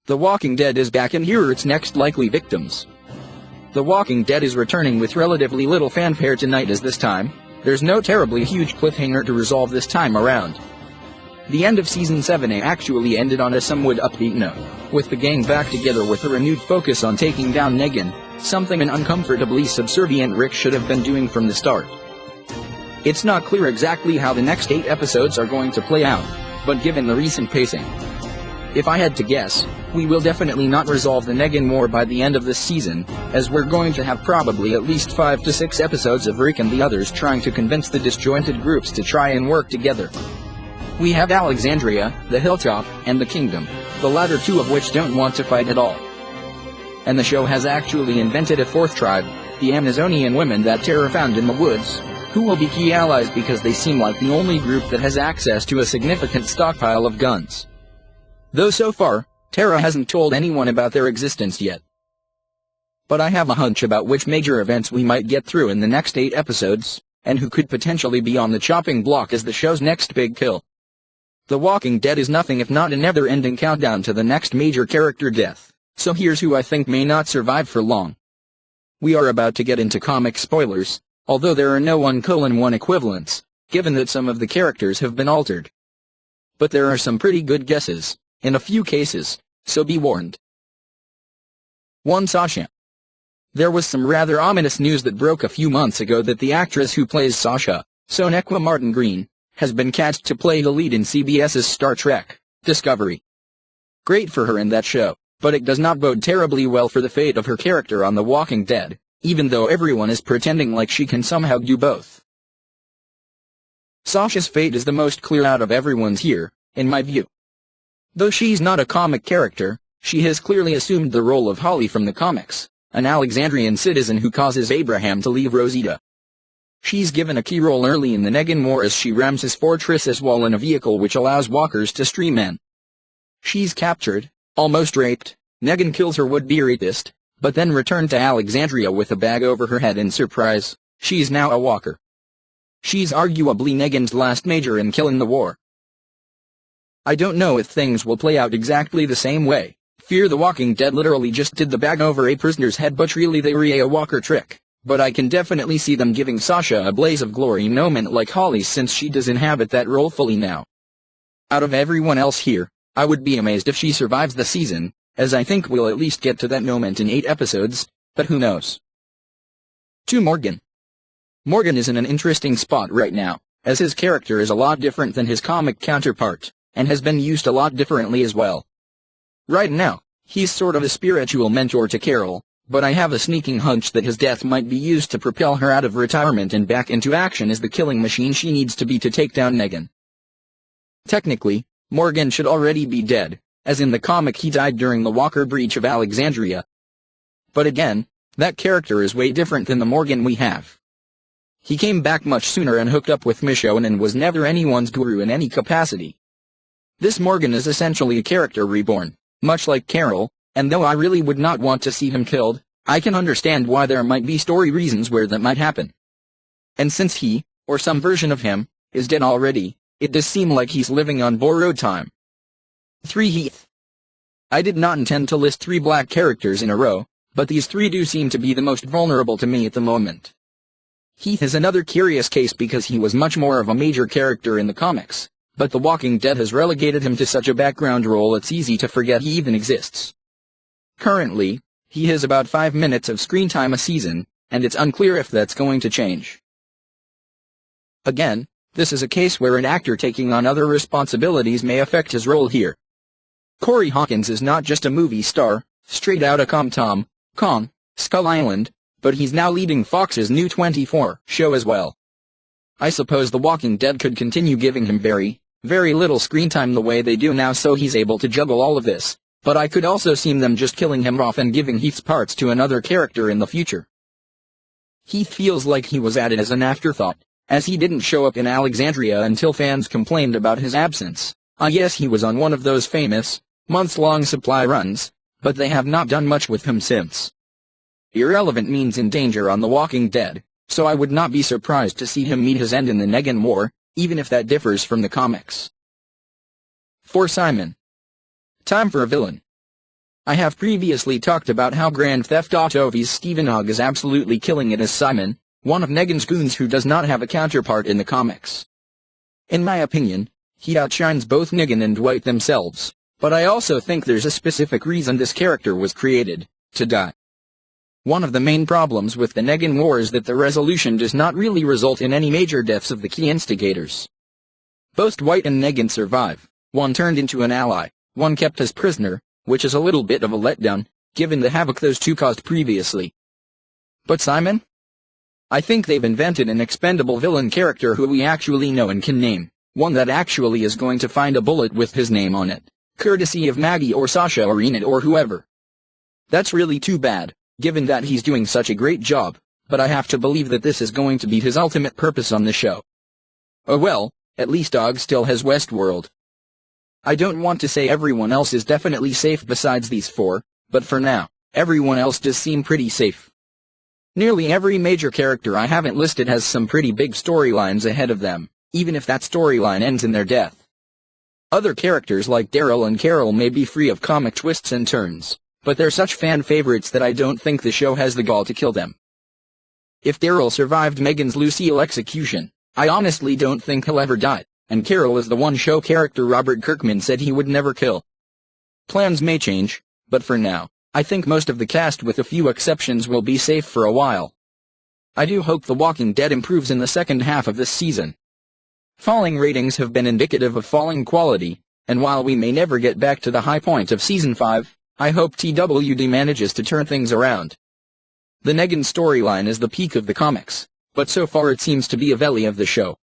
The Walking Dead is back and here are its next likely victims. The Walking Dead is returning with relatively little fanfare tonight as this time, there's no terribly huge cliffhanger to resolve this time around. The end of Season 7A actually ended on a somewhat upbeat note, with the gang back together with a renewed focus on taking down Negan, something an uncomfortably subservient Rick should have been doing from the start. It's not clear exactly how the next 8 episodes are going to play out, but given the recent pacing, if I had to guess, we will definitely not resolve the Negan war by the end of this season, as we're going to have probably at least 5 to 6 episodes of Rick and the others trying to convince the disjointed groups to try and work together. We have Alexandria, the Hilltop, and the Kingdom, the latter 2 of which don't want to fight at all. And the show has actually invented a 4th tribe, the Amazonian women that Tara found in the woods, who will be key allies because they seem like the only group that has access to a significant stockpile of guns. Though so far, Tara hasn't told anyone about their existence yet. But I have a hunch about which major events we might get through in the next 8 episodes, and who could potentially be on the chopping block as the show's next big kill. The Walking Dead is nothing if not a never-ending countdown to the next major character death, so here's who I think may not survive for long. We are about to get into comic spoilers, although there are no 1:1 equivalents, given that some of the characters have been altered. But there are some pretty good guesses, in a few cases, so be warned. 1. Sasha. There was some rather ominous news that broke a few months ago that the actress who plays Sasha, Sonequa Martin Green, has been cast to play the lead in CBS's Star Trek, Discovery. Great for her in that show, but it does not bode terribly well for the fate of her character on The Walking Dead, even though everyone is pretending like she can somehow do both. Sasha's fate is the most clear out of everyone's here, in my view. Though she's not a comic character, she has clearly assumed the role of Holly from the comics, an Alexandrian citizen who causes Abraham to leave Rosita. She's given a key role early in the Negan War as she rams his fortress's wall in a vehicle which allows walkers to stream in. She's captured, almost raped, Negan kills her would-be rapist, but then returned to Alexandria with a bag over her head and surprise, she's now a walker. She's arguably Negan's last major kill in the war. I don't know if things will play out exactly the same way. Fear the Walking Dead literally just did the bag over a prisoner's head but really they were a walker trick. But I can definitely see them giving Sasha a blaze of glory moment like Holly since she does inhabit that role fully now. Out of everyone else here, I would be amazed if she survives the season, as I think we'll at least get to that moment in 8 episodes, but who knows. 2. Morgan. Morgan is in an interesting spot right now, as his character is a lot different than his comic counterpart, and has been used a lot differently as well. Right now, he's sort of a spiritual mentor to Carol, but I have a sneaking hunch that his death might be used to propel her out of retirement and back into action as the killing machine she needs to be to take down Negan. Technically, Morgan should already be dead, as in the comic he died during the Walker breach of Alexandria. But again, that character is way different than the Morgan we have. He came back much sooner and hooked up with Michonne and was never anyone's guru in any capacity. This Morgan is essentially a character reborn, much like Carol, and though I really would not want to see him killed, I can understand why there might be story reasons where that might happen. And since he, or some version of him, is dead already, it does seem like he's living on borrowed time. 3. Heath. I did not intend to list 3 black characters in a row, but these 3 do seem to be the most vulnerable to me at the moment. Heath is another curious case because he was much more of a major character in the comics, but The Walking Dead has relegated him to such a background role it's easy to forget he even exists. Currently, he has about 5 minutes of screen time a season, and it's unclear if that's going to change. Again, this is a case where an actor taking on other responsibilities may affect his role here. Corey Hawkins is not just a movie star, straight outta Tom, Kong, Skull Island, but he's now leading Fox's new 24 show as well. I suppose The Walking Dead could continue giving him very little screen time the way they do now so he's able to juggle all of this, but I could also see them just killing him off and giving Heath's parts to another character in the future. Heath feels like he was added as an afterthought, as he didn't show up in Alexandria until fans complained about his absence. I guess he was on one of those famous, months-long supply runs, but they have not done much with him since. Irrelevant means in danger on The Walking Dead, so I would not be surprised to see him meet his end in the Negan War, even if that differs from the comics. 4. Simon. Time for a villain. I have previously talked about how Grand Theft Auto V's Steven Ogg is absolutely killing it as Simon, one of Negan's goons who does not have a counterpart in the comics. In my opinion, he outshines both Negan and Dwight themselves, but I also think there's a specific reason this character was created: to die. One of the main problems with the Negan War is that the resolution does not really result in any major deaths of the key instigators. Both Dwight and Negan survive, one turned into an ally, one kept as prisoner, which is a little bit of a letdown, given the havoc those two caused previously. But Simon? I think they've invented an expendable villain character who we actually know and can name, one that actually is going to find a bullet with his name on it, courtesy of Maggie or Sasha or Enid or whoever. That's really too bad, given that he's doing such a great job, but I have to believe that this is going to be his ultimate purpose on the show. Oh well, at least Ogg still has Westworld. I don't want to say everyone else is definitely safe besides these four, but for now, everyone else does seem pretty safe. Nearly every major character I haven't listed has some pretty big storylines ahead of them, even if that storyline ends in their death. Other characters like Daryl and Carol may be free of comic twists and turns, but they're such fan favorites that I don't think the show has the gall to kill them. If Daryl survived Megan's Lucille execution, I honestly don't think he'll ever die, and Carol is the one show character Robert Kirkman said he would never kill. Plans may change, but for now, I think most of the cast with a few exceptions will be safe for a while. I do hope The Walking Dead improves in the second half of this season. Falling ratings have been indicative of falling quality, and while we may never get back to the high point of Season 5, I hope TWD manages to turn things around. The Negan storyline is the peak of the comics, but so far it seems to be a valley of the show.